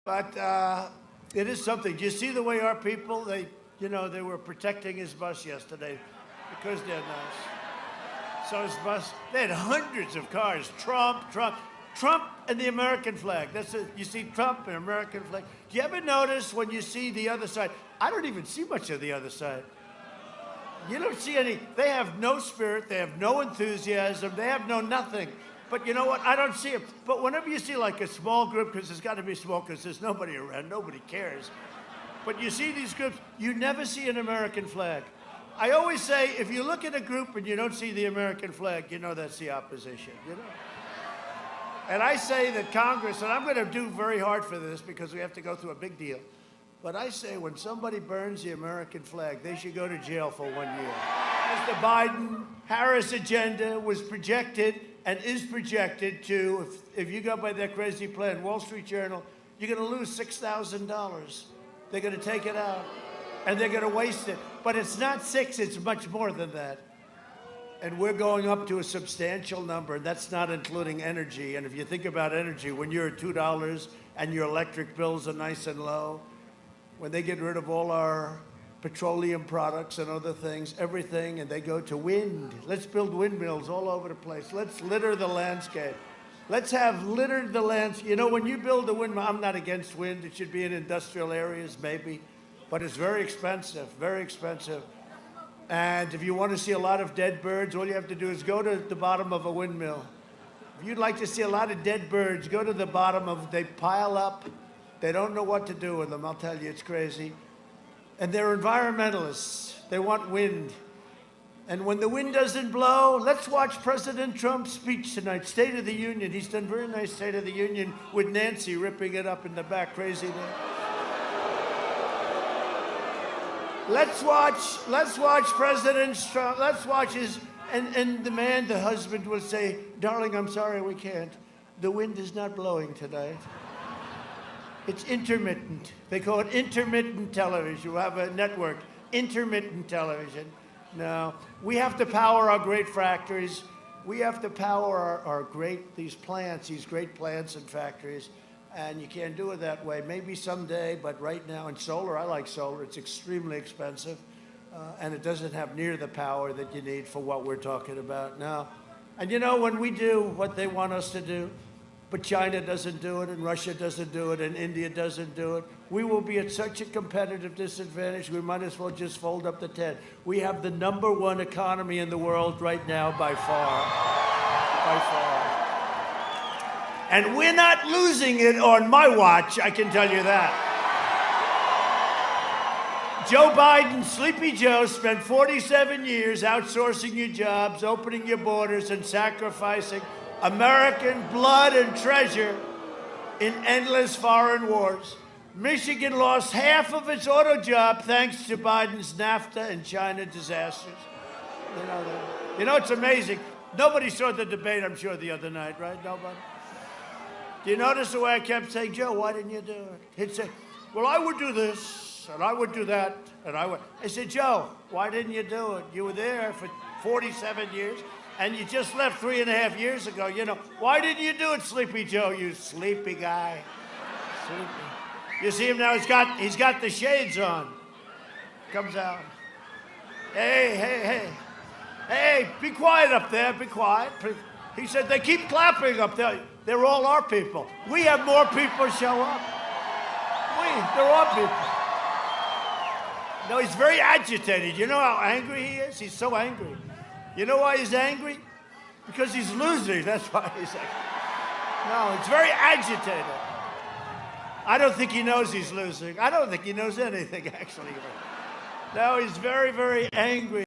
But it is something. Do you see the way our people, they were protecting his bus yesterday because they're nice. So his bus, they had hundreds of cars. Trump, and the American flag. That's it. You see Trump and American flag. Do you ever notice when you see the other side? I don't even see much of the other side. You don't see any. They have no spirit. They have no enthusiasm. They have no nothing. But you know what? I don't see it. But whenever you see like a small group, because there's got to be small, because there's nobody around, nobody cares. But you see these groups, you never see an American flag. I always say, if you look at a group and you don't see the American flag, you know that's the opposition, you know? And I say that Congress, and I'm going to do very hard for this because we have to go through a big deal, but I say when somebody burns the American flag, they should go to jail for 1 year. As the Biden-Harris agenda was projected and is projected to, if you go by their crazy plan, Wall Street Journal, you're going to lose $6,000. They're going to take it out, and they're going to waste it. But it's not 6, it's much more than that. And we're going up to a substantial number, and that's not including energy. And if you think about energy, when you're at $2 and your electric bills are nice and low, when they get rid of all our petroleum products and other things, everything, and they go to wind. Let's build windmills all over the place. Let's litter the landscape. Let's have littered the landscape. You know, when you build a windmill, I'm not against wind. It should be in industrial areas, maybe. But it's very expensive, very expensive. And if you want to see a lot of dead birds, all you have to do is go to the bottom of a windmill. If you'd like to see a lot of dead birds, go to the bottom of, they pile up. They don't know what to do with them, I'll tell you, it's crazy. And they're environmentalists. They want wind. And when the wind doesn't blow, let's watch President Trump's speech tonight, State of the Union. He's done very nice State of the Union with Nancy ripping it up in the back, crazy there. Let's watch President Trump, let's watch his, and the man, the husband will say, darling, I'm sorry, we can't. The wind is not blowing tonight. It's intermittent. They call it intermittent television. You have a network, intermittent television. No, we have to power our great factories. We have to power our great, these plants, these great plants and factories. And you can't do it that way. Maybe someday, but right now, and solar, I like solar. It's extremely expensive. And it doesn't have near the power that you need for what we're talking about now. And you know, when we do what they want us to do, but China doesn't do it, and Russia doesn't do it, and India doesn't do it, we will be at such a competitive disadvantage, we might as well just fold up the tent. We have the #1 economy in the world right now by far. By far. And we're not losing it on my watch, I can tell you that. Joe Biden, Sleepy Joe, spent 47 years outsourcing your jobs, opening your borders, and sacrificing American blood and treasure in endless foreign wars. Michigan lost half of its auto job thanks to Biden's NAFTA and China disasters. You know, it's amazing. Nobody saw the debate, I'm sure, the other night, right? Nobody? Do you notice the way I kept saying, Joe, why didn't you do it? He'd say, well, I would do this, and I would do that, and I would. I said, Joe, why didn't you do it? You were there for 47 years. And you just left 3.5 years ago. You know, why didn't you do it, Sleepy Joe, you sleepy guy? Sleepy. You see him now, he's got the shades on. Comes out. Hey, be quiet up there, be quiet. He said, they keep clapping up there. They're all our people. We have more people show up. They're our people. No, he's very agitated. You know how angry he is? He's so angry. You know why he's angry? Because he's losing. That's why he's angry. No, he's very agitated. I don't think he knows he's losing. I don't think he knows anything, actually. No, he's very, very angry.